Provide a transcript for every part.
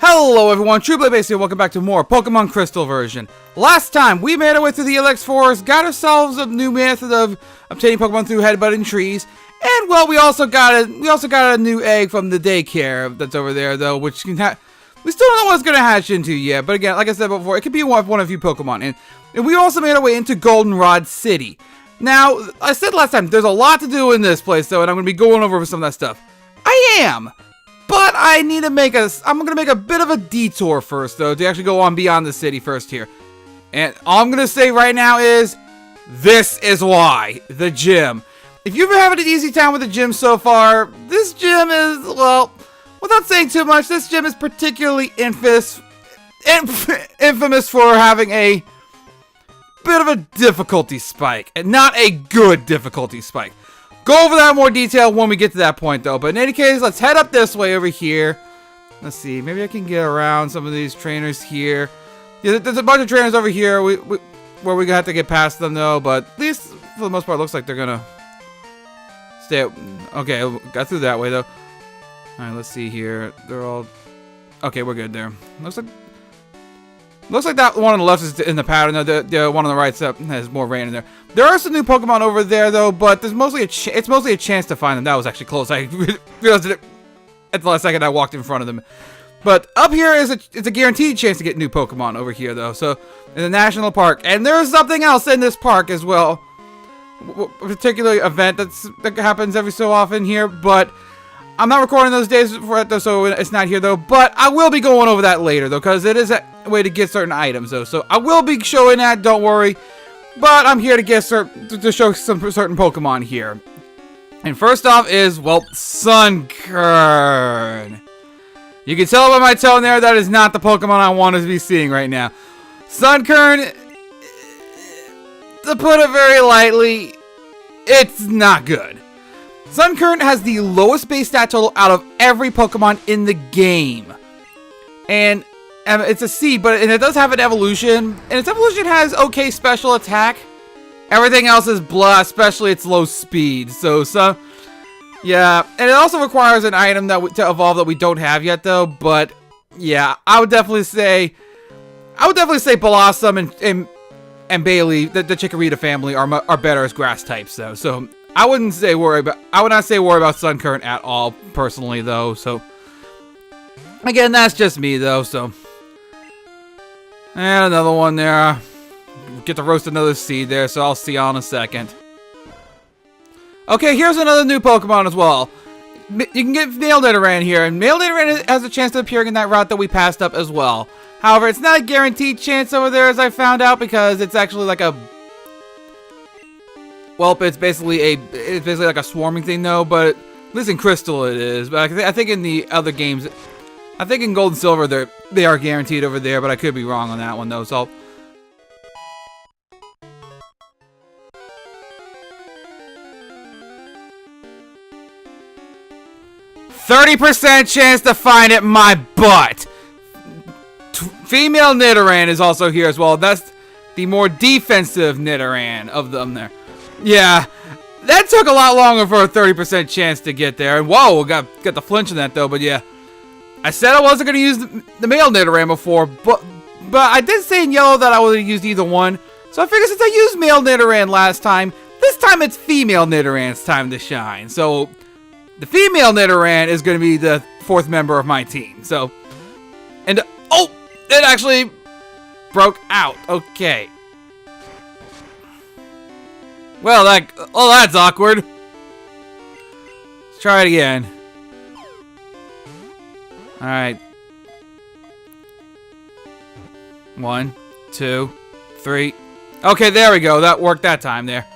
Hello everyone, TrueBlade Base here, welcome back to more Pokemon Crystal version. Last time, we made our way through the Ilex Forest, got ourselves a new method of obtaining Pokemon through headbutting trees, and well, we also got a new egg from the daycare that's over there though, which can we still don't know what it's gonna hatch into yet, but again, like I said before, it could be one of a few Pokemon, and we also made our way into Goldenrod City. Now, I said last time, there's a lot to do in this place though, and I'm gonna be going over some of that stuff. I am! But I need to I'm going to make a bit of a detour first, though, to actually go on beyond the city first here. And all I'm going to say right now is, this is why. The gym. If you've been having an easy time with the gym so far, this gym is, well, without saying too much, this gym is particularly infamous for having a bit of a difficulty spike. And not a good difficulty spike. Go over that in more detail when we get to that point, though. But in any case, let's head up this way over here. Let's see. Maybe I can get around some of these trainers here. Yeah, there's a bunch of trainers over here where we're going to have to get past them, though. But at least, for the most part, it looks like they're going to stay. Okay, got through that way, though. All right, let's see here. They're all... Okay, we're good there. Looks like that one on the left is in the pattern. The one on the right has more rain in there. There are some new Pokemon over there though, but there's mostly it's mostly a chance to find them. That was actually close. I realized it at the last second. I walked in front of them. But up here it's a guaranteed chance to get new Pokemon over here though. So in the national park, and there's something else in this park as well. A particular event that happens every so often here, but I'm not recording those days for it though, so it's not here though. But I will be going over that later though, because it is a way to get certain items though. So I will be showing that, don't worry. But I'm here to get to show some certain Pokemon here. And first off is, well, Sunkern. You can tell by my tone there that is not the Pokemon I want to be seeing right now. Sunkern, to put it very lightly, it's not good. Sunkern has the lowest base stat total out of every Pokemon in the game. And it's a C, but it does have an evolution. And its evolution has okay special attack. Everything else is blah, especially its low speed. So yeah. And it also requires an item to evolve that we don't have yet, though. But yeah, I would definitely say Blossom and Bailey, the Chikorita family, are better as grass types, though. So I would not say worry about Sunkern at all, personally, though. So again, that's just me, though. So and another one there. Get to roast another seed there, so I'll see y'all in a second. Okay, here's another new Pokemon as well. You can get male Nidoran here, and male Nidoran has a chance of appearing in that route that we passed up as well. However, it's not a guaranteed chance over there, as I found out, because it's actually like a... Well, it's basically like a swarming thing, though, but at least in Crystal it is. But I think in the other games, I think in Gold and Silver they are guaranteed over there, but I could be wrong on that one, though, so... 30% chance to find it, my butt! Female Nidoran is also here as well. That's the more defensive Nidoran of them there. Yeah, that took a lot longer for a 30% chance to get there. And whoa, got the flinch in that though, but yeah. I said I wasn't going to use the male Nidoran before, but I did say in yellow that I would have used either one. So I figured since I used male Nidoran last time, this time it's female Nidoran's time to shine. So the female Nidoran is going to be the fourth member of my team. So, and oh, it actually broke out. Okay. Well, that's awkward. Let's try it again. All right. 1, 2, 3. Okay, there we go. That worked that time there.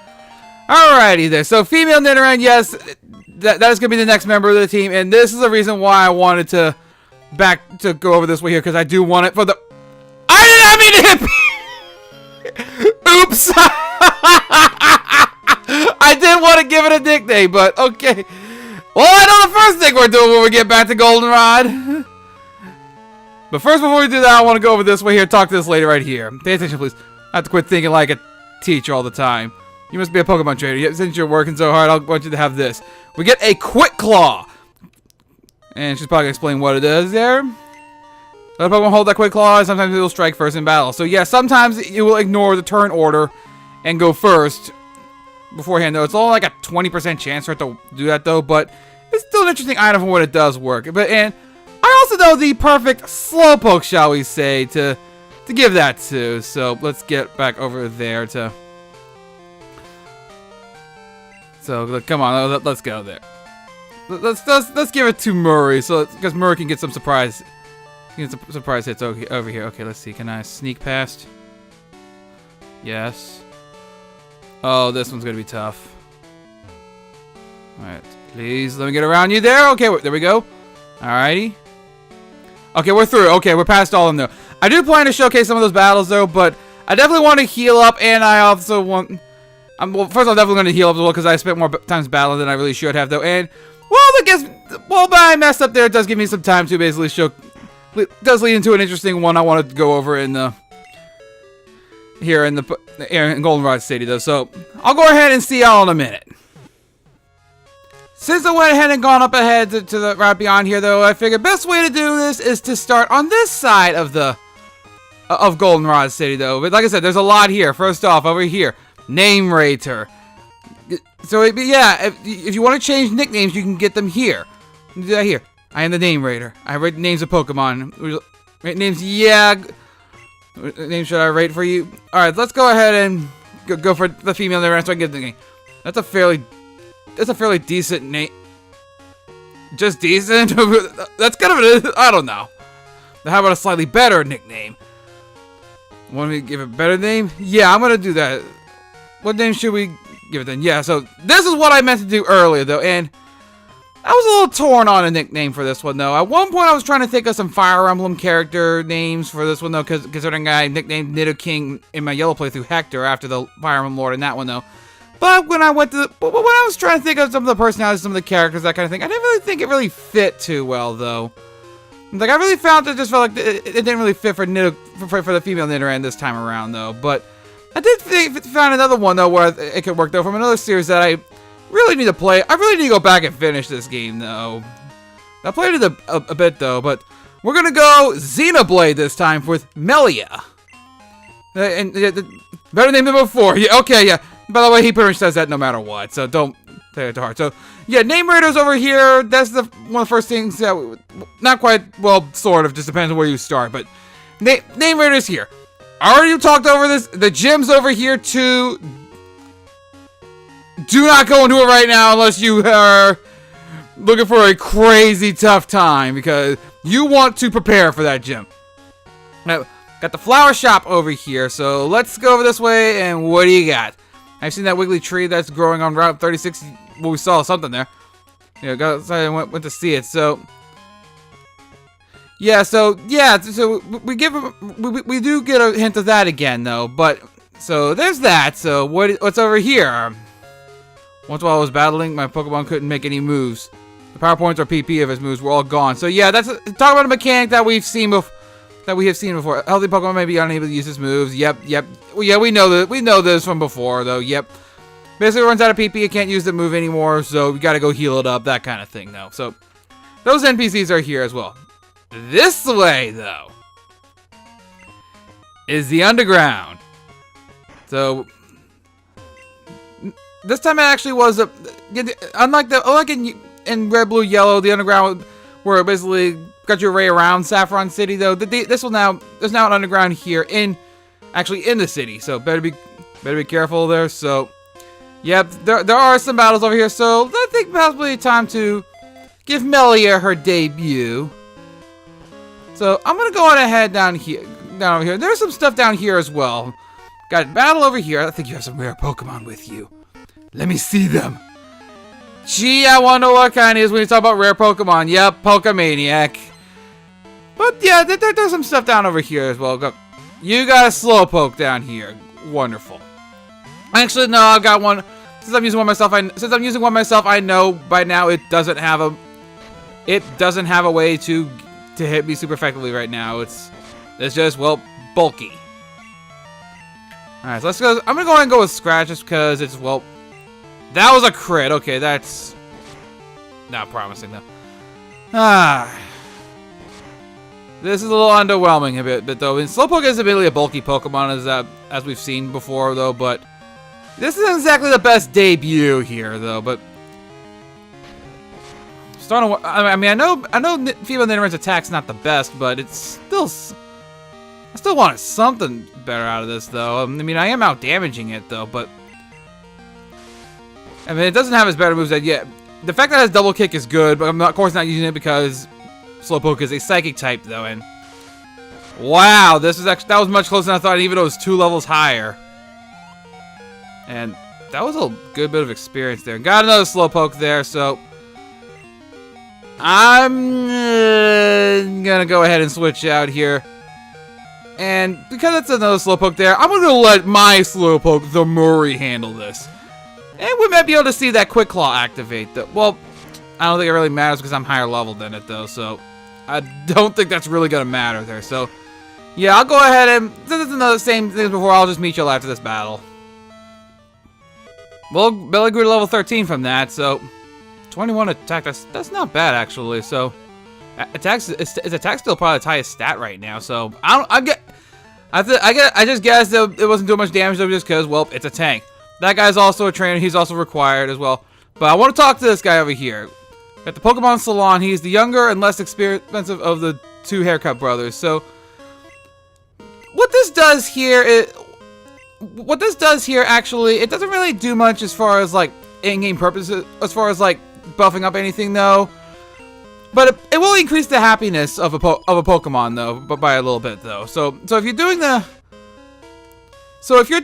Alrighty there. So female Nidoran, yes, that is gonna be the next member of the team, and this is the reason why I wanted to go over this way here, because I do want it for the. I did not mean to hit. Oops. I did want to give it a nickname, but okay. Well, I know the first thing we're doing when we get back to Goldenrod. But first, before we do that, I want to go over this way here. Talk to this lady right here. Pay attention, please. I have to quit thinking like a teacher all the time. You must be a Pokemon trainer. Since you're working so hard, I want you to have this. We get a Quick Claw. And she's probably going to explain what it is there. Let a Pokemon hold that Quick Claw, and sometimes it will strike first in battle. So yeah, sometimes it will ignore the turn order and go first beforehand, though. It's all like a 20% chance for it to do that, though, but it's still an interesting item for what it does work. And I also know the perfect Slowpoke, shall we say, to give that to. So let's get back over there to... So come on, let's go there. Let's give it to Murray, so because Murray can get some surprise hits over here. Okay, let's see. Can I sneak past? Yes. Oh, this one's gonna be tough. All right, please let me get around you there. Okay, there we go. Alrighty. Okay, we're through. Okay, we're past all of them though. I do plan to showcase some of those battles though, but I definitely want to heal up, and I also want. Well, first I'm definitely going to heal up as well because I spent more times battling than I really should have though, and but I messed up there. It does give me some time to basically show. It does lead into an interesting one I wanted to go over in the here in Goldenrod City though. So I'll go ahead and see y'all in a minute. Since I went ahead and gone up ahead to the route beyond here though, I figured best way to do this is to start on this side of the Goldenrod City though. But like I said, there's a lot here. First off, over here, Name Rater. So yeah, if you want to change nicknames, you can get them here. Do that here. I am the Name Rater. I rate names of Pokemon. Rate names, yeah. What name should I rate for you? All right, let's go ahead and go for the female Nidoran so I can get the name. That's a fairly decent name. Just decent? That's kind of a, I don't know. How about a slightly better nickname? Want me to give it a better name? Yeah, I'm gonna do that. What name should we give it then? Yeah, so this is what I meant to do earlier though, and I was a little torn on a nickname for this one though. At one point I was trying to think of some Fire Emblem character names for this one though, considering I nicknamed Nidoking in my yellow playthrough Hector after the Fire Emblem Lord in that one though. But when I was trying to think of some of the personalities, some of the characters, that kind of thing, I didn't really think it really fit too well though. Like I really found it just felt like it didn't really fit for the female Nidoran this time around though. But I did find another one though where it could work though from another series that I really need to play. I really need to go back and finish this game though. I played it a bit though, but we're gonna go Xenoblade this time with Melia. And better name than before. Yeah, okay, yeah. By the way, he pretty much says that no matter what, so don't take it to heart. So yeah, Name Rater's over here. That's one of the first things that not quite, well, sort of, just depends on where you start. But Name Rater's here. I already talked over this. The gym's over here too. Do not go into it right now unless you are looking for a crazy tough time, because you want to prepare for that gym. Now, got the flower shop over here, so let's go over this way, and what do you got? I've seen that wiggly tree that's growing on Route 36. Well, we saw something there. Yeah, got outside and went to see it, so... Yeah, so we do get a hint of that again, though, but... So, there's that, so what's over here? Once while I was battling, my Pokemon couldn't make any moves. The power points or PP of his moves were all gone. So yeah, talk about a mechanic that we've seen before. Healthy Pokemon may be unable to use his moves. Yep. Well, yeah, we know that. We know this from before, though. Yep. Basically, runs out of PP, it can't use the move anymore, so we gotta go heal it up, that kind of thing, though. So, those NPCs are here as well. This way, though, is the underground. So, this time it actually was unlike in Red, Blue, Yellow, the underground where it basically got your way around Saffron City, though. There's now an underground here in the city, so better be careful there. So, yep, there are some battles over here. So I think possibly time to give Melia her debut. So I'm gonna go on ahead down over here. There's some stuff down here as well. Got a battle over here. I think you have some rare Pokemon with you. Let me see them. Gee, I wonder what kind it is when you talk about rare Pokemon. Yep, Pokemaniac. But yeah, there's some stuff down over here as well. You got a Slowpoke down here. Wonderful. Actually, no, I've got one. Since I'm using one myself, I know by now it doesn't have a way to hit me super effectively right now. It's just, well, bulky. Alright, so let's go. I'm gonna go ahead and go with Scratch just because it's, well, that was a crit. Okay, that's not promising though. This is a little underwhelming a bit though. And Slowpoke is admittedly a bulky Pokemon as we've seen before though, but this isn't exactly the best debut here though. But starting to, I mean, I know female Nidoran's attack's not the best, but it's still. I still wanted something better out of this though. I mean, I am out damaging it though, but I mean, it doesn't have as better moves yet. The fact that it has double kick is good, but I'm not, of course, not using it because Slowpoke is a psychic type though, and wow, that was much closer than I thought, even though it was 2 levels higher. And that was a good bit of experience there. Got another Slowpoke there, so I'm gonna go ahead and switch out here. And because it's another Slowpoke there, I'm gonna let my Slowpoke, the Murray, handle this. And we might be able to see that Quick Claw activate. Well, I don't think it really matters because I'm higher level than it though, so I don't think that's really gonna matter there. So yeah, I'll go ahead and this is another same thing as before. I'll just meet you after this battle. Well, Belly grew to level 13 from that, so 21 attack. That's not bad actually. So his attack's still probably the highest stat right now. So I just guessed that it wasn't doing much damage though, just because, well, it's a tank. That guy's also a trainer. He's also required as well. But I want to talk to this guy over here. At the Pokemon Salon, he's the younger and less expensive of the 2 haircut brothers. So what this does here actually, it doesn't really do much as far as like in-game purposes, as far as like buffing up anything though. But it will increase the happiness of a Pokemon though, but by a little bit though. So if you're doing the So if you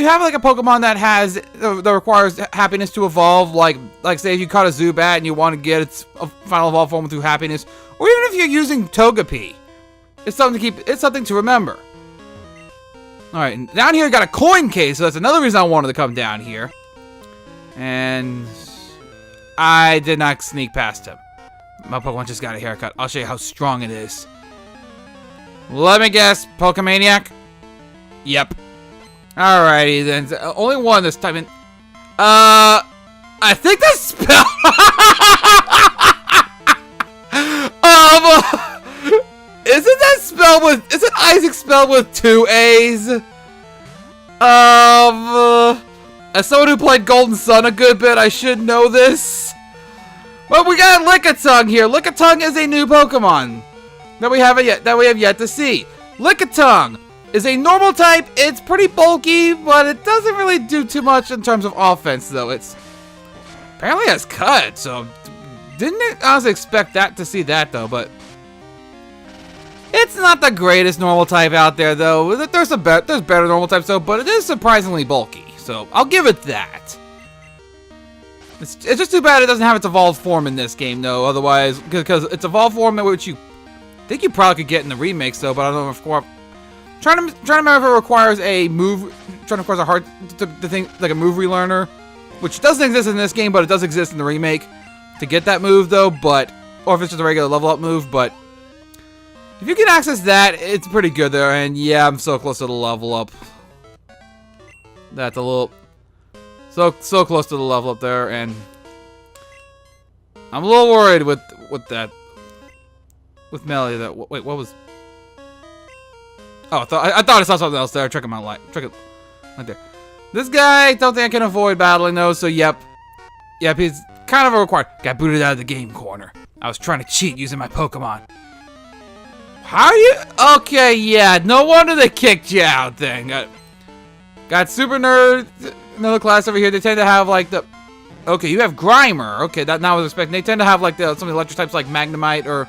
have like a Pokemon that requires happiness to evolve, like say if you caught a Zubat and you want to get its final evolve form through happiness, or even if you're using Togepi, it's something to remember. All right, and down here I got a coin case, so that's another reason I wanted to come down here. And I did not sneak past him. My Pokemon just got a haircut. I'll show you how strong it is. Let me guess, Pokemaniac? Yep. Alrighty then. Only one this time. I think that's spelled. Isn't Isaac spelled with 2 A's? As someone who played Golden Sun a good bit, I should know this. Well, we got Lickitung here. Lickitung is a new Pokemon that we have yet to see. Lickitung is a normal type. It's pretty bulky, but it doesn't really do too much in terms of offense, though. It's apparently has cut, so didn't honestly expect to see that, though. But it's not the greatest normal type out there, though. There's better normal types, though, but it is surprisingly bulky, so I'll give it that. It's just too bad it doesn't have its evolved form in this game, though. Otherwise, because its evolved form, which you think you probably could get in the remakes, though, but I don't know if trying to remember if it requires a move. Trying to requires a hard to think like a move relearner, which doesn't exist in this game, but it does exist in the remake to get that move though. But or if it's just a regular level up move, but if you can access that, it's pretty good there. And yeah, I'm so close to the level up. That's a little so close to the level up there, and I'm a little worried with that with Melly. That wait, what was? Oh, I thought I saw something else there. Trick him out, right there. This guy, don't think I can avoid battling though. So yep, he's kind of a required. Got booted out of the game corner. I was trying to cheat using my Pokemon. How are you? Okay, yeah. No wonder they kicked you out then. Got Super Nerd, another class over here. They tend to have like the. Okay, you have Grimer. Okay, that now I was expecting. They tend to have like some of the electric types like Magnemite or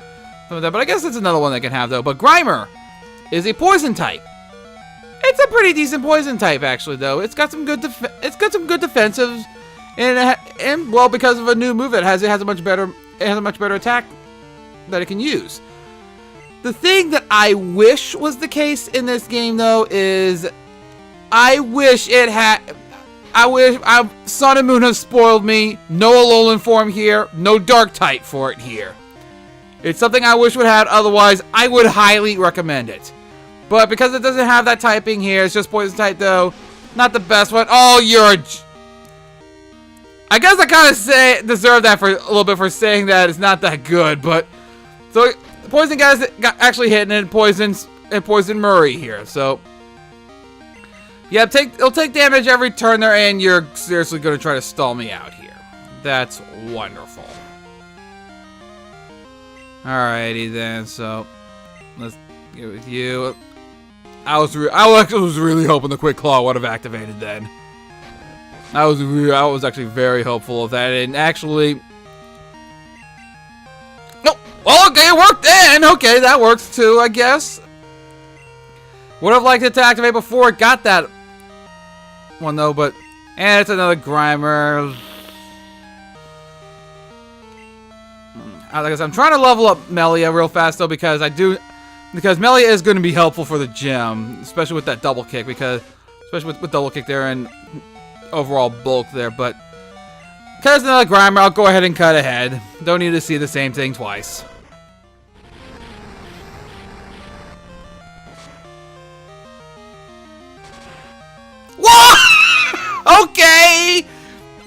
something like that. But I guess it's another one they can have though. But Grimer is a poison type. It's a pretty decent poison type actually though. It's got some good defensives, and well, because of a new move it has a much better attack that it can use. The thing that I wish was the case in this game though is I wish Sun and Moon have spoiled me. No Alolan form here, no Dark type for it here. It's something I wish would have, otherwise I would highly recommend it. But because it doesn't have that typing here, it's just poison type though. Not the best one. Oh, I guess I kind of deserve that for a little bit for saying that it's not that good, but so the poison guys got actually hitting and poison Murray here. So yeah, it'll take damage every turn there, and you're seriously going to try to stall me out here. That's wonderful. Alrighty then, so let's get with you. I was really hoping the Quick Claw would have activated then. I was actually very hopeful of that, and actually, no. Well, okay, it worked then. Okay, that works too, I guess. Would have liked it to activate before it got that one though, but and it's another Grimer. Like I said, I'm trying to level up Melia real fast though, because Melia is going to be helpful for the gym, especially with that double kick, especially with double kick there and overall bulk there. But because it's another Grimer, I'll go ahead and cut ahead. Don't need to see the same thing twice. Whoa! Okay!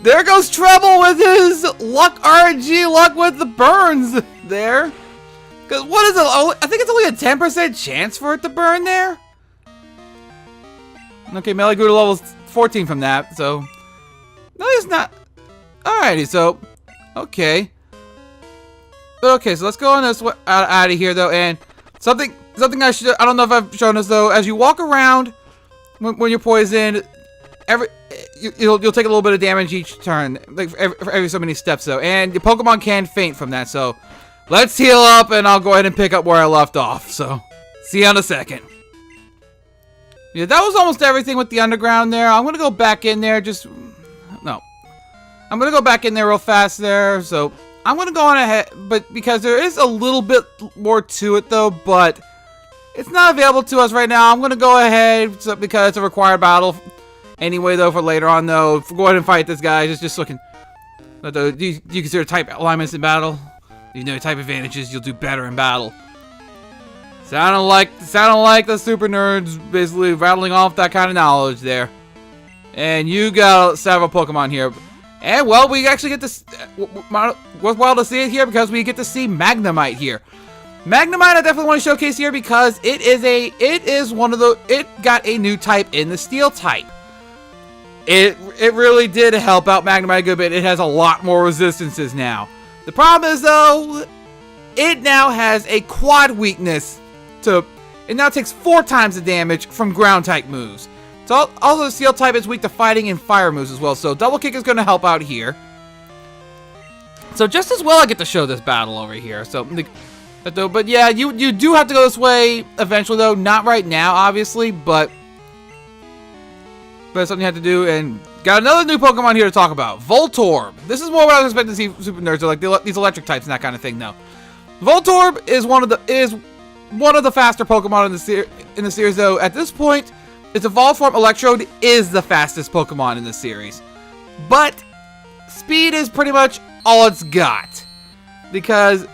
There goes Treble with his luck RNG luck with the burns there. Because what is it? Oh, I think it's only a 10% chance for it to burn there. Okay, Melee grew to level 14 from that, so no, it's not. Alrighty, so okay. Okay, so let's go on this out of here though, and something I don't know if I've shown us though. As you walk around when you're poisoned, you'll take a little bit of damage each turn, like for every so many steps though, and your Pokemon can faint from that. So let's heal up, and I'll go ahead and pick up where I left off. So see you in a second. Yeah, that was almost everything with the underground there. I'm gonna go back in there. I'm gonna go back in there real fast there. So I'm gonna go on ahead, but because there is a little bit more to it though, but it's not available to us right now. I'm gonna go ahead because it's a required battle. Anyway, though, for later on, though, go ahead and fight this guy. Just looking. Do you consider type alignments in battle? You know, type advantages, you'll do better in battle. Sounding like the super nerds, basically rattling off that kind of knowledge there. And you got several Pokemon here, and well, we actually get this worthwhile to see it here because we get to see Magnemite here. Magnemite, I definitely want to showcase here because it got a new type in the Steel type. It really did help out Magnemite a good bit. It has a lot more resistances now. The problem is, though, it now has a quad weakness it now takes 4 times the damage from ground-type moves. So also, the Steel type is weak to fighting and fire moves as well, so Double Kick is going to help out here. So just as well I get to show this battle over here. So, but yeah, you do have to go this way eventually, though. Not right now, obviously, but it's something you have to do. And got another new Pokemon here to talk about. Voltorb. This is more what I was expecting to see super nerds, or like these electric types and that kind of thing, though. Voltorb is one of the faster Pokemon in the series, though. At this point, its evolved form Electrode is the fastest Pokemon in the series. But speed is pretty much all it's got. Because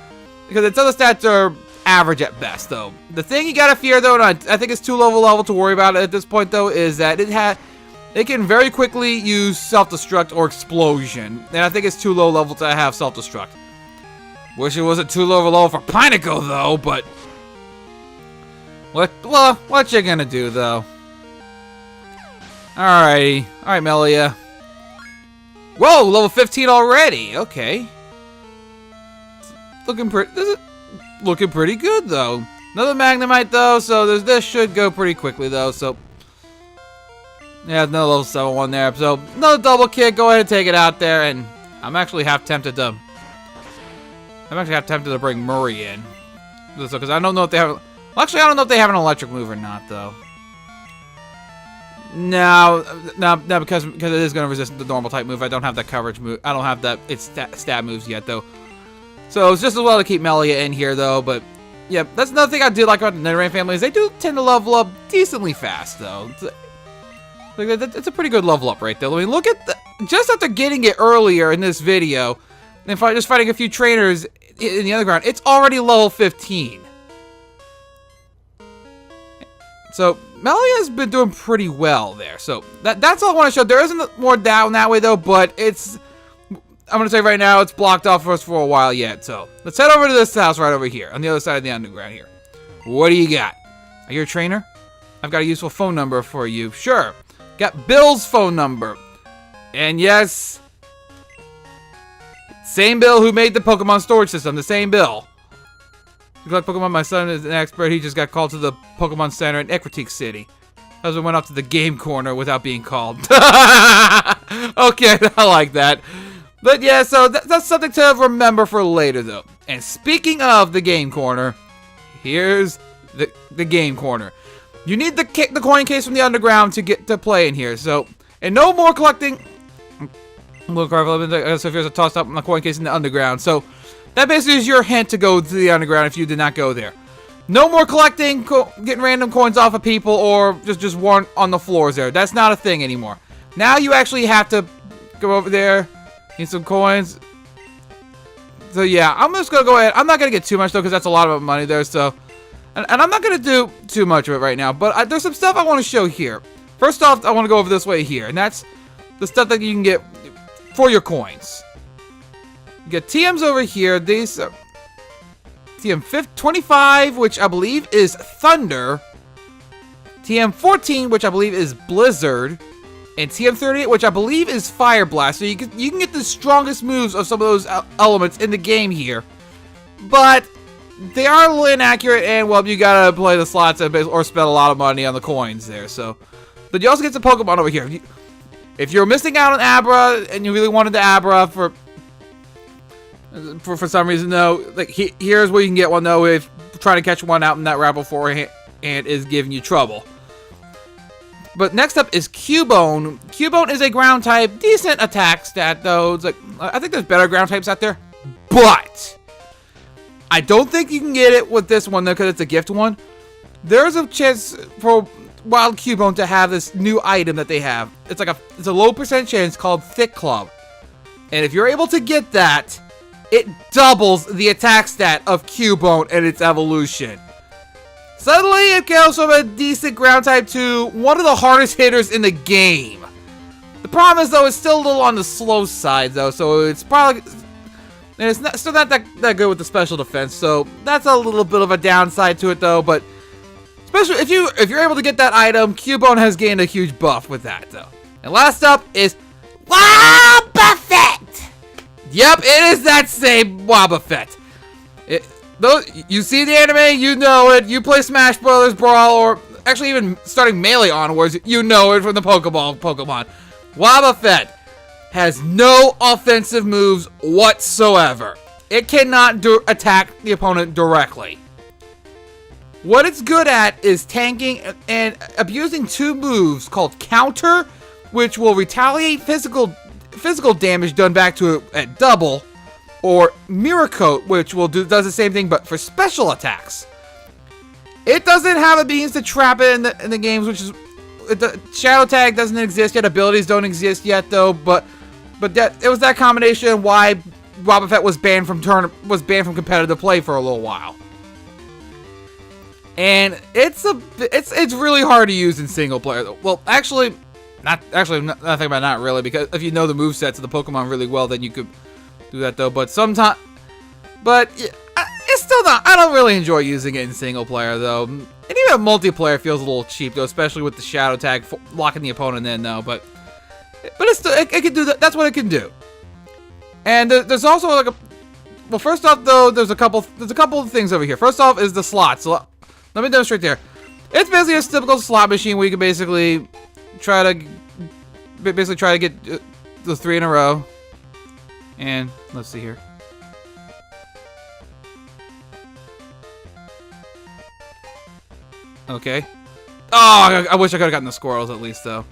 its other stats are average at best, though. The thing you gotta fear, though, and I think it's too low level to worry about it at this point, though, is that it can very quickly use Self-Destruct or Explosion. And I think it's too low level to have Self-Destruct. Wish it wasn't too low level for Pineco, though, but what you gonna do, though? Alrighty. Alright, Melia. Whoa, level 15 already. Okay. Looking pretty good, though. Another Magnemite, though, so this should go pretty quickly, though, so yeah, another level 7 one there. So another Double Kick, go ahead and take it out there, and I'm actually half tempted to bring Murray in. Because I don't know if they have well, actually I don't know if they have an electric move or not, though. No, because it is going to resist the normal type move. I don't have that coverage move. I don't have its stab moves yet, though. So it's just as well to keep Melia in here, though. But yeah, that's another thing I do like about the Nidoran family is they do tend to level up decently fast, though. It's a pretty good level up right there. I mean, look at just after getting it earlier in this video, and just fighting a few trainers in the underground, it's already level 15. So Melia's been doing pretty well there. So that's all I want to show. There isn't more down that way, though, but I'm gonna say right now it's blocked off for us for a while yet. So let's head over to this house right over here on the other side of the underground here. What do you got? Are you a trainer? I've got a useful phone number for you. Sure. Got Bill's phone number. And yes, same Bill who made the Pokemon storage system. The same Bill. You collect Pokemon. My son is an expert. He just got called to the Pokemon Center in Equatique City. Husband went off to the game corner without being called. Okay, I like that. But yeah, so that's something to remember for later, though. And speaking of the game corner, here's the game corner. You need the coin case from the underground to get to play in here. So, and no more collecting. So if there's a toss up on the coin case in the underground. So that basically is your hint to go to the underground if you did not go there. No more collecting, getting random coins off of people, or just one on the floors there. That's not a thing anymore. Now you actually have to go over there, get some coins. So yeah, I'm just gonna go ahead. I'm not gonna get too much though, because that's a lot of money there. So, and I'm not gonna do too much of it right now. But there's some stuff I want to show here. First off, I want to go over this way here, and that's the stuff that you can get for your coins. You get TMs over here. These TM 25, which I believe is Thunder. TM 14, which I believe is Blizzard. And TM 38, which I believe is Fire Blast. So you can get the strongest moves of some of those elements in the game here. But they are a little inaccurate, and well, you gotta play the slots or spend a lot of money on the coins there. So, but you also get some Pokemon over here. If you're missing out on Abra and you really wanted the Abra for some reason, though, like here's where you can get one though if trying to catch one out in that route beforehand is giving you trouble. But next up is Cubone. Cubone is a ground type, decent attack stat though. It's like I think there's better ground types out there, but I don't think you can get it with this one though because it's a gift one. There's a chance for Wild Cubone to have this new item that they have. It's a low percent chance called Thick Club, and if you're able to get that, it doubles the attack stat of Cubone and its evolution. Suddenly, it goes from a decent ground type to one of the hardest hitters in the game. The problem is, though, it's still a little on the slow side, though, so it's probably... And it's still not that good with the special defense, so that's a little bit of a downside to it, though, but... Especially if you're able to get that item, Cubone has gained a huge buff with that, though. And last up is... Wobbuffet! Yep, it is that same Wobbuffet. You see the anime, you know it. You play Smash Brothers Brawl, or actually even starting Melee onwards, you know it from the Pokemon. Wobbuffet has no offensive moves whatsoever. It cannot attack the opponent directly. What it's good at is tanking and abusing two moves called Counter, which will retaliate physical damage done back to it at double, or Mirror Coat, which does the same thing but for special attacks. It doesn't have a means to trap it in the games, which is the Shadow Tag doesn't exist yet. Abilities don't exist yet though, but it was that combination why Wobbuffet was banned from competitive play for a little while. And it's really hard to use in single player. Well, actually, nothing about not really, because if you know the movesets of the Pokemon really well, then you could do that though. But it's still not. I don't really enjoy using it in single player though. And even multiplayer feels a little cheap though, especially with the Shadow Tag locking the opponent in though. But it's still it can do that. That's what it can do. And there's also like well, first off though, there's a couple of things over here. First off is the slots. So let me demonstrate there. It's basically a typical slot machine where you can basically try to get the 3 in a row. And let's see here. Okay. Oh, I wish I could have gotten the squirrels at least though.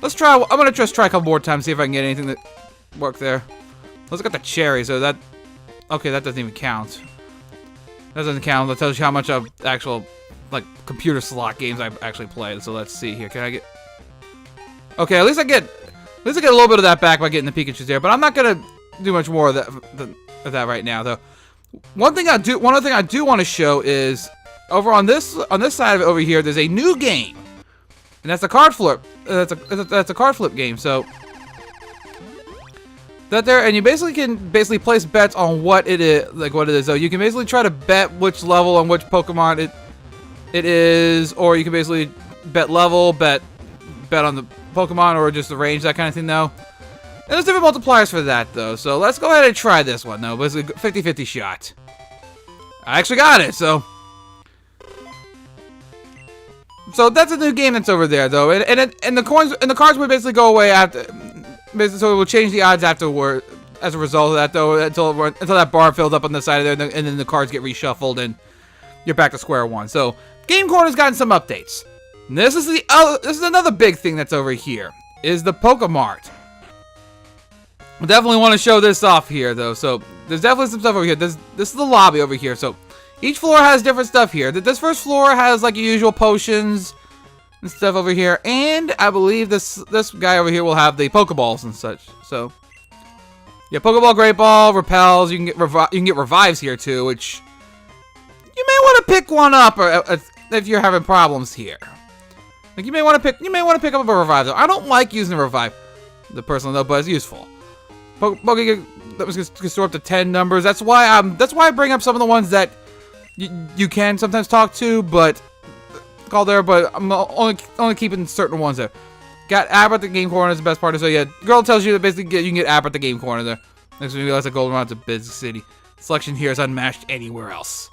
Let's try. I'm gonna just try a couple more times, see if I can get anything that work there. Let's look at the cherries. So that. Okay, that doesn't even count. That doesn't count. That tells you how much of actual like computer slot games I've actually played. So let's see here. Can I get? Okay, at least I get a little bit of that back by getting the Pikachu's there. But I'm not gonna do much more of that right now though. One other thing I do want to show is over on this side of it over here. There's a new game, and that's a card flip. That's a card flip game. So that there, and you basically can place bets on what it is, So you can basically try to bet which level and which Pokemon it is, or you can basically bet level, bet on the Pokemon, or just the range, that kind of thing, though. And there's different multipliers for that, though. So let's go ahead and try this one, though. Basically, 50-50 shot. I actually got it, so that's a new game that's over there, though. And the coins and the cards would basically go away after. So it will change the odds afterward as a result of that, though, until that bar fills up on the side of there, and then the cards get reshuffled, and you're back to square one. So Game Corner's gotten some updates. And this is another big thing that's over here, is the Pokemart. I definitely want to show this off here, though. So there's definitely some stuff over here. This is the lobby over here. So each floor has different stuff here. This first floor has like your usual potions and stuff over here, and I believe this guy over here will have the Pokeballs and such. So yeah, Pokeball, Great Ball, Repels. You can get revives here too, which you may want to pick one up if you're having problems here. Like you may want to pick up a revive. Though I don't like using a revive, personally though, but it's useful. Pokemon can store up to 10 numbers. That's why I bring up some of the ones that you can sometimes talk to, but I'm only keeping certain ones there. Got Abra at the Game Corner is the best part. So yeah, girl tells you that basically you can get Abra at the Game Corner there. Next time you realize that Goldenrod's a busy city. Selection here is unmatched anywhere else.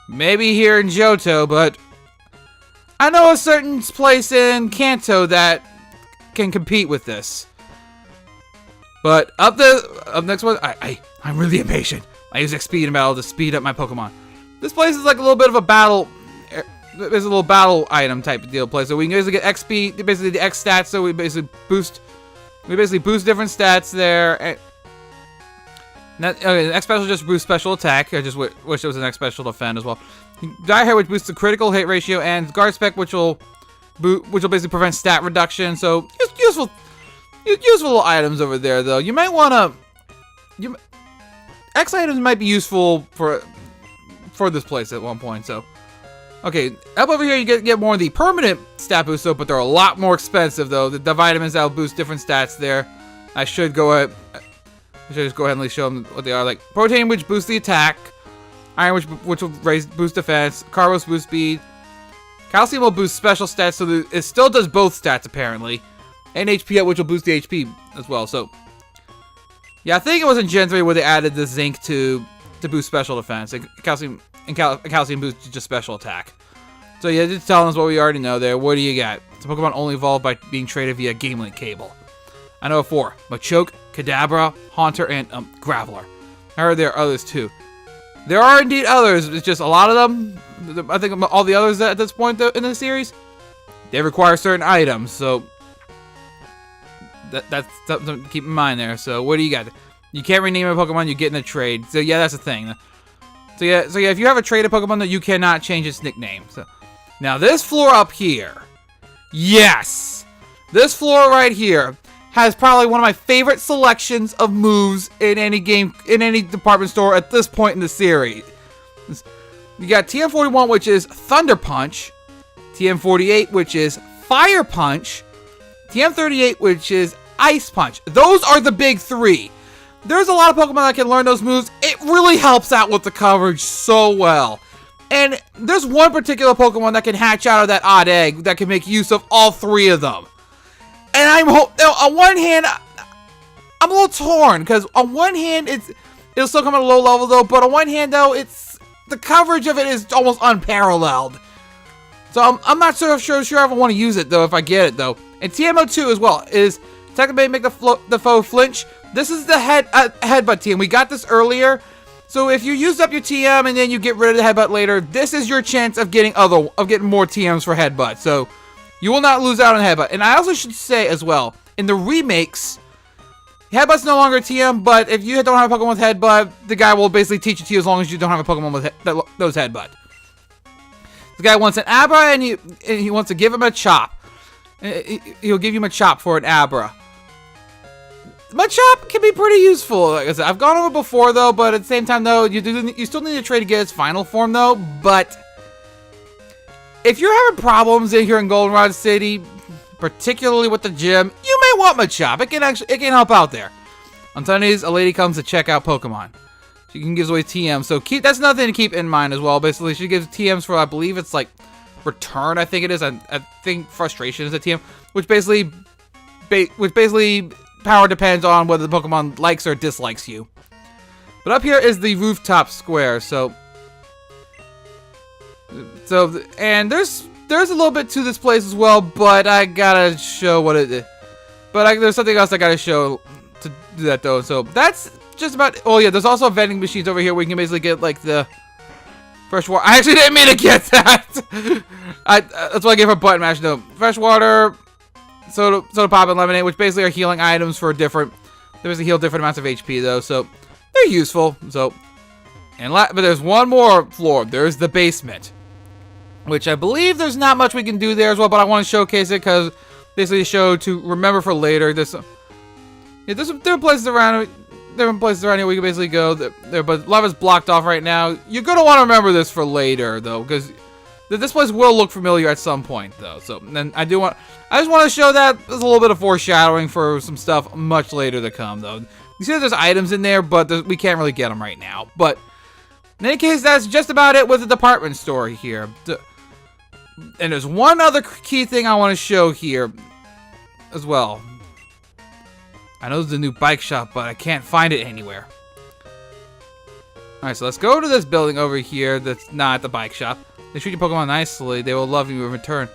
Maybe here in Johto, but I know a certain place in Kanto that can compete with this. But up next one, I'm really impatient. I use XP in battle to speed up my Pokemon. This place is like a little bit of a battle. There's a little battle item type of deal place. So we can basically get XP, basically the X stats. So we basically boost different stats there. And the X special just boosts special attack. I just wish there was an X special to defend as well. Die Hair, which boosts the critical hit ratio, and Guard Spec, which will basically prevent stat reduction. So useful little items over there, though. You might want to. X items might be useful for this place at one point. So, okay, up over here you get more of the permanent stat boosts, though, but they're a lot more expensive, though. The vitamins that'll boost different stats there. I should just go ahead and show them what they are. Like Protein, which boosts the attack. Iron, which will boost defense. Carbos boost speed. Calcium will boost special stats, so it still does both stats apparently. And HP, which will boost the HP as well. So, yeah, I think it was in Gen 3 where they added the Zinc to boost special defense. And Calcium boosts just special attack. So, yeah, just telling us what we already know there. What do you got? It's a Pokemon only evolved by being traded via Game Link cable. I know 4. Machoke, Kadabra, Haunter, and Graveler. I heard there are others, too. There are indeed others. It's just a lot of them. I think all the others at this point though, in the series, they require certain items. So that's something to keep in mind there. So what do you got? You can't rename a Pokemon. You get in a trade. So yeah, that's the thing. So yeah. If you have a traded Pokemon, that you cannot change its nickname. So now this floor up here, yes, this floor right here has probably one of my favorite selections of moves in any game, in any department store at this point in the series. You got TM41, which is Thunder Punch, TM48, which is Fire Punch, TM38, which is Ice Punch. Those are the big 3. There's a lot of Pokemon that can learn those moves. It really helps out with the coverage so well. And there's one particular Pokemon that can hatch out of that odd egg that can make use of all 3 of them. And on one hand, I'm a little torn, because on one hand, it'll still come at a low level, though, but on one hand, though, the coverage of it is almost unparalleled. So I'm not sure if I want to use it, though, if I get it, though. And TMO2 as well is technically make the foe flinch. This is the headbutt TM. We got this earlier. So if you use up your TM and then you get rid of the headbutt later, this is your chance of getting more TMs for headbutt. So you will not lose out on headbutt. And I also should say as well, in the remakes, headbutt's no longer a TM, but if you don't have a Pokemon with headbutt, the guy will basically teach it to you as long as you don't have a Pokemon with those headbutt. The guy wants an Abra, and he wants to give him a chop. He'll give you Machop for an Abra. Machop can be pretty useful. Like I said, I've gone over before, though, but at the same time, though, you still need to trade to get its final form, though. But if you're having problems in here in Goldenrod City, particularly with the gym, you may want Machop. It can help out there. On Sundays, a lady comes to check out Pokemon. She can give away TMs, so that's nothing to keep in mind as well. Basically, she gives TMs for, I believe it's like return. I think it is. I think frustration is a TM, which basically power depends on whether the Pokemon likes or dislikes you. But up here is the rooftop square. And there's a little bit to this place as well, but I gotta show what it is. But there's something else I gotta show to do that though. So that's just about. Oh yeah, there's also vending machines over here where you can basically get like the fresh water. I actually didn't mean to get that. That's why I gave her button mash though. Fresh water, soda pop, and lemonade, which basically are healing items for different. They basically heal different amounts of HP though, so they're useful. So, but there's one more floor. There's the basement, which I believe there's not much we can do there as well. But I want to showcase it because basically show to remember for later. There are places around. Different places around here we can basically go there, but lava's blocked off right now. You're gonna want to remember this for later though, because this place will look familiar at some point though. So then I just want to show that there's a little bit of foreshadowing for some stuff much later to come though. You see there's items in there, but we can't really get them right now. But in any case, that's just about it with the department store here. And there's one other key thing I want to show here as well. I know there's a new bike shop, but I can't find it anywhere. Alright, so let's go to this building over here that's not the bike shop. They treat your Pokemon nicely. They will love you in return.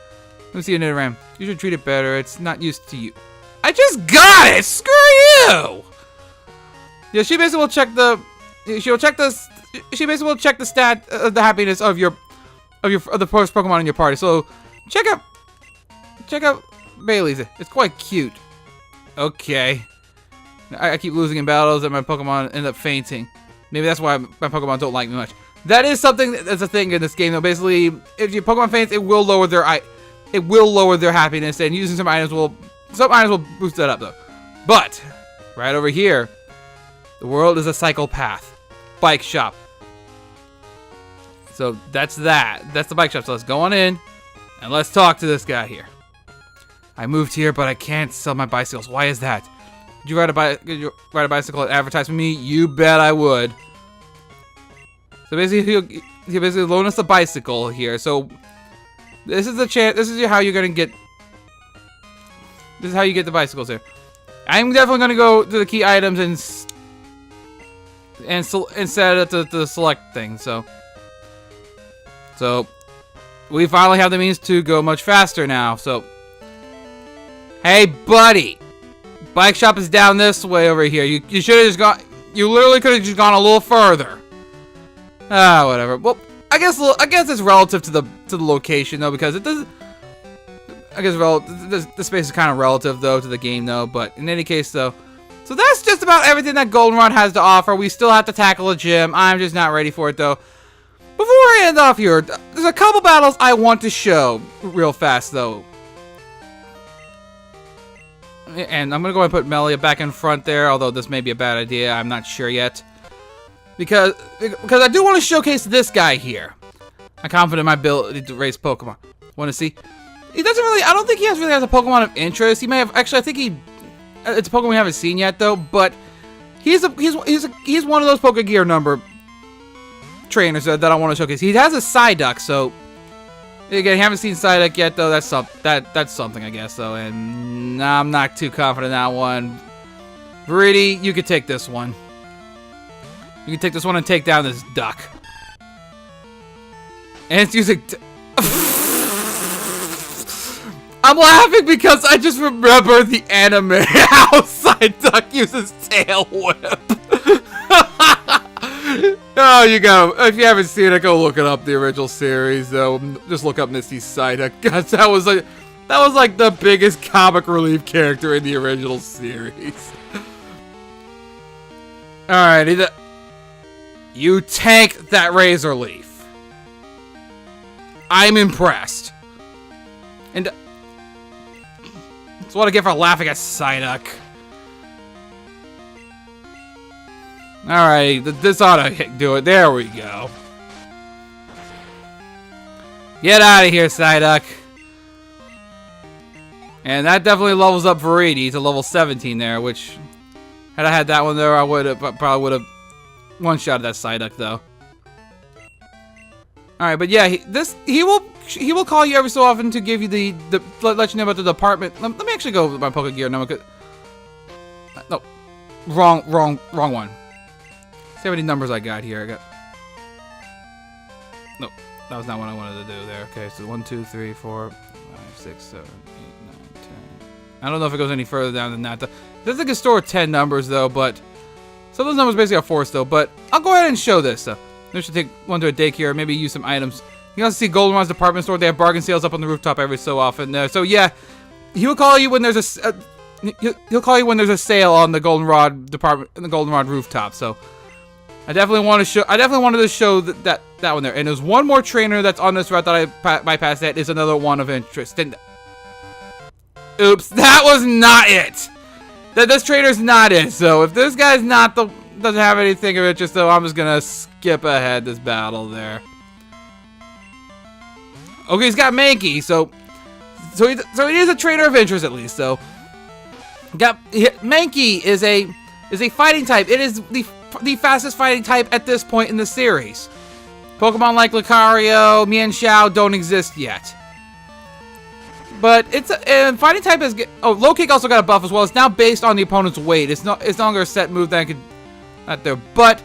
Let me see your Nidoran. You should treat it better. It's not used to you. I just got it! Screw you! Yeah, she basically will check the... She basically will check the stat, the happiness of the first Pokemon in your party. So, check out Bailey's. It's quite cute. Okay. I keep losing in battles and my Pokemon end up fainting. Maybe that's why my Pokemon don't like me much. That is something that's a thing in this game though. Basically, if your Pokemon faints, it will lower their happiness, and using some items will boost that up though. But right over here, the world is a cycle path. Bike shop. So that's that. That's the bike shop. So let's go on in and let's talk to this guy here. I moved here, but I can't sell my bicycles. Why is that? Would you ride a bicycle and advertise for me? You bet I would. So basically, he'll basically loan us a bicycle here. So this is the chance. This is how you're gonna get. This is how you get the bicycles here. I'm definitely gonna go to the key items and set it to the select thing. So we finally have the means to go much faster now. So. Hey, buddy! Bike shop is down this way over here. You should have just gone... You literally could have just gone a little further. Ah, whatever. Well, I guess it's relative to the location, though, because it doesn't... I guess the space is kind of relative, though, to the game, though. But in any case, though... So that's just about everything that Goldenrod has to offer. We still have to tackle a gym. I'm just not ready for it, though. Before I end off here, there's a couple battles I want to show real fast, though. And I'm going to go ahead and put Melia back in front there, although this may be a bad idea. I'm not sure yet. Because I do want to showcase this guy here. I'm confident in my ability to raise Pokemon. Want to see? He doesn't really... I don't think he really has a Pokemon of interest. He may have... Actually, I think he... It's a Pokemon we haven't seen yet, though. But he's one of those Pokegear number trainers that I want to showcase. He has a Psyduck, so... Again, you haven't seen Psyduck yet, though. That's something, I guess, though. And I'm not too confident in that one. Viridian, you could take this one. You can take this one and take down this duck. And it's using... I'm laughing because I just remember the anime how Psyduck uses Tail Whip. Oh, if you haven't seen it, go look it up, the original series, though. Just look up Misty's Psyduck. God, that was like the biggest comic relief character in the original series. Alrighty, you tank that Razor Leaf. I'm impressed. And that's what I get for laughing at Psyduck. Alright, this ought to do it. There we go. Get out of here, Psyduck. And that definitely levels up Viridi to level 17 there, which, had I had that one there, I probably would have one-shotted that Psyduck, though. Alright, but yeah, he will call you every so often to give you let you know about the department. Let me actually go with my Pokegear number. No, wrong one. See how many numbers I got here. No, that was not what I wanted to do there. Okay, so 1, 2, 3, 4, 5, 6, 7, 8, 9, 10. I don't know if it goes any further down than that. There's like a store of 10 numbers though, but some of those numbers basically are forced though. But I'll go ahead and show this. Maybe should take one to a daycare, maybe use some items. You can also see Goldenrod's department store. They have bargain sales up on the rooftop every so often. So yeah, he'll call you when there's he'll call you when there's a sale on the Goldenrod department, the Goldenrod rooftop. So I definitely wanted to show that one there. And there's one more trainer that's on this route that I bypassed. That is another one of interest. And oops, that was not it. This trainer's not it. So if this guy's doesn't have anything of interest, though, I'm just gonna skip ahead this battle there. Okay, he's got Mankey, so he is a trainer of interest at least. So Mankey is a fighting type. It is the fastest fighting type at this point in the series. Pokemon like Lucario, Mienshao don't exist yet. But fighting type is low kick also got a buff as well. It's now based on the opponent's weight. It's no longer a set move that I could not there. But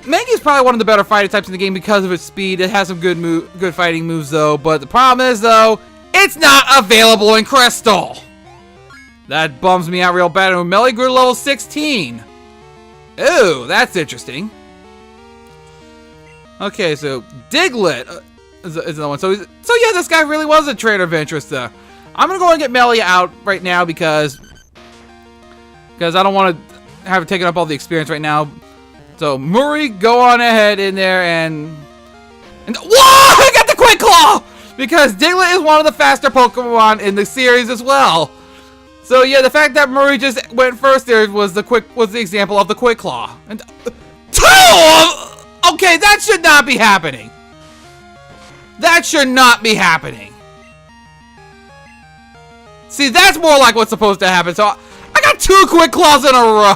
Mankey is probably one of the better fighting types in the game because of its speed. It has some good fighting moves though. But the problem is though, it's not available in Crystal. That bums me out real bad. And Melly grew to level 16. Ooh, that's interesting. Okay, so Diglett is another one. So yeah, this guy really was a trainer of interest. I'm gonna go and get Melly out right now because I don't want to have it taken up all the experience right now. So Murray, go on ahead in there and whoa! I got the Quick Claw because Diglett is one of the faster Pokemon in the series as well. So yeah, the fact that Murray just went first there was the example of the Quick Claw. And okay, that should not be happening. That should not be happening. See, that's more like what's supposed to happen. So I got 2 Quick Claws in a row.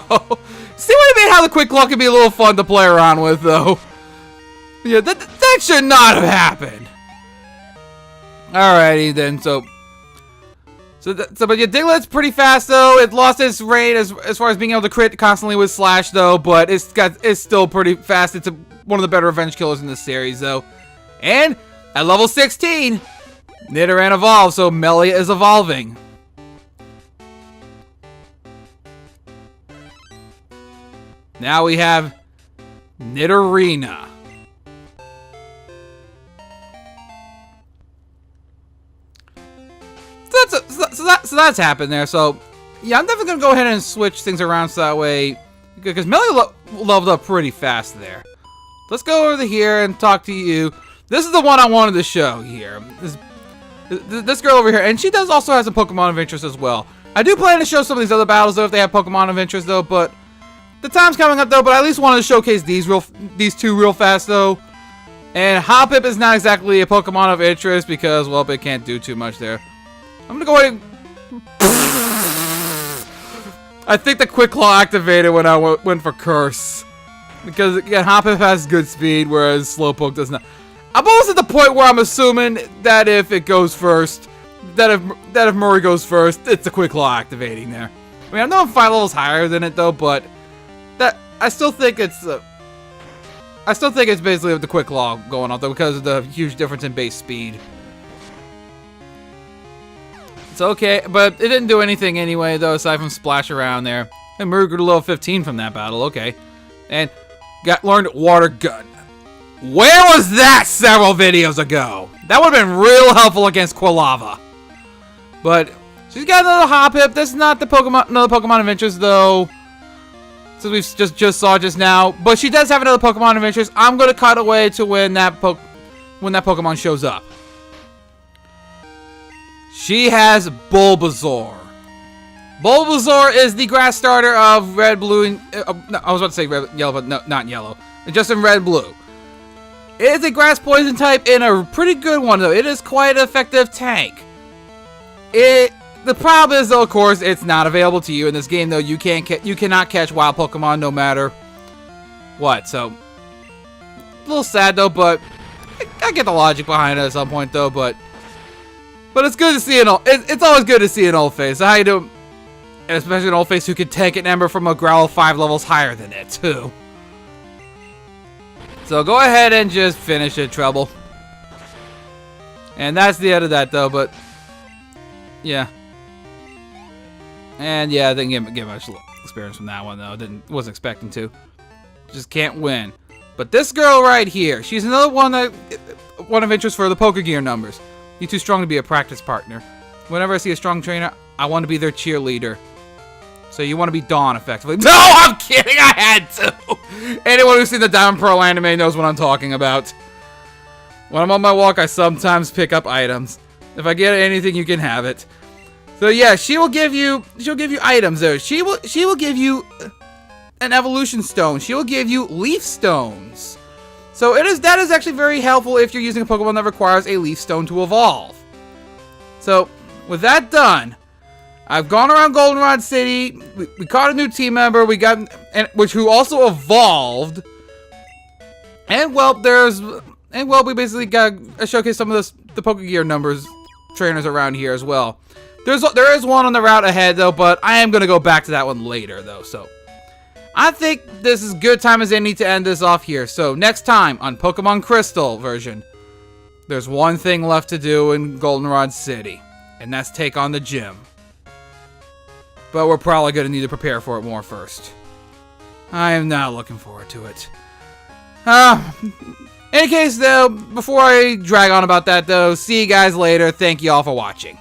See what I mean? How the Quick Claw can be a little fun to play around with, though. Yeah, that should not have happened. Alrighty then. But yeah, Diglett's pretty fast though. It lost its range as far as being able to crit constantly with Slash though, but it's still pretty fast. It's one of the better revenge killers in this series though. And at level 16, Nidoran evolves, so Melia is evolving. Now we have Nidorina. So that's happened there. So yeah, I'm definitely gonna go ahead and switch things around so that way, because Melia leveled up pretty fast there. Let's go over here and talk to you. This is the one I wanted to show here. This girl over here, and she also has a Pokemon of interest as well. I do plan to show some of these other battles though if they have Pokemon of interest though, but the time's coming up though. But I at least wanted to showcase these two real fast though. And Hoppip is not exactly a Pokemon of interest because, well, it can't do too much there. I'm gonna go ahead and I think the Quick Claw activated when I went for Curse. Because, again, Hoppip has good speed, whereas Slowpoke does not. I'm almost at the point where I'm assuming that if it goes first, that if Murray goes first, it's the Quick Claw activating there. I mean, I know I'm 5 levels higher than it, though, but I still think it's basically the Quick Claw going on, though, because of the huge difference in base speed. It's okay, but it didn't do anything anyway, though, aside from splash around there. And Murray grew to level 15 from that battle, okay. And learned Water Gun. Where was that several videos ago? That would have been real helpful against Quilava. But she's got another Hoppip. This is not another Pokemon of interest, though. So we just saw just now. But she does have another Pokemon of interest. I'm going to cut away to when that Pokemon shows up. She has Bulbasaur. Bulbasaur is the grass starter of Red, Blue, and... no, I was about to say red, yellow, but no, not yellow. Just in Red, Blue. It is a grass poison type and a pretty good one, though. It is quite an effective tank. The problem is, though, of course, it's not available to you in this game. Though you cannot catch wild Pokemon no matter what. So a little sad though, but I get the logic behind it at some point though. But it's good to see it's always good to see an old face. How you doing? And especially an old face who can take an Ember from a Growl 5 levels higher than it too. So go ahead and just finish it, Trouble. And that's the end of that though. But yeah. And yeah, I didn't get much experience from that one though. Wasn't expecting to. Just can't win. But this girl right here, she's another one of interest for the Pokegear numbers. You're too strong to be a practice partner. Whenever I see a strong trainer, I want to be their cheerleader. So you want to be Dawn, effectively. No, I'm kidding. I had to. Anyone who's seen the Diamond Pearl anime knows what I'm talking about. When I'm on my walk, I sometimes pick up items. If I get anything, you can have it. So yeah, she'll give you items though. She will give you an evolution stone. She will give you leaf stones. So that is actually very helpful if you're using a Pokemon that requires a leaf stone to evolve. So with that done, I've gone around Goldenrod City. We caught a new team member. Who also evolved. And we basically got to showcase some of the Pokegear numbers trainers around here as well. There is one on the route ahead though, but I am gonna go back to that one later though. So I think this is good time as any to end this off here. So next time on Pokemon Crystal version, there's one thing left to do in Goldenrod City, and that's take on the gym. But we're probably going to need to prepare for it more first. I am not looking forward to it. In any case, though, before I drag on about that, though, see you guys later. Thank you all for watching.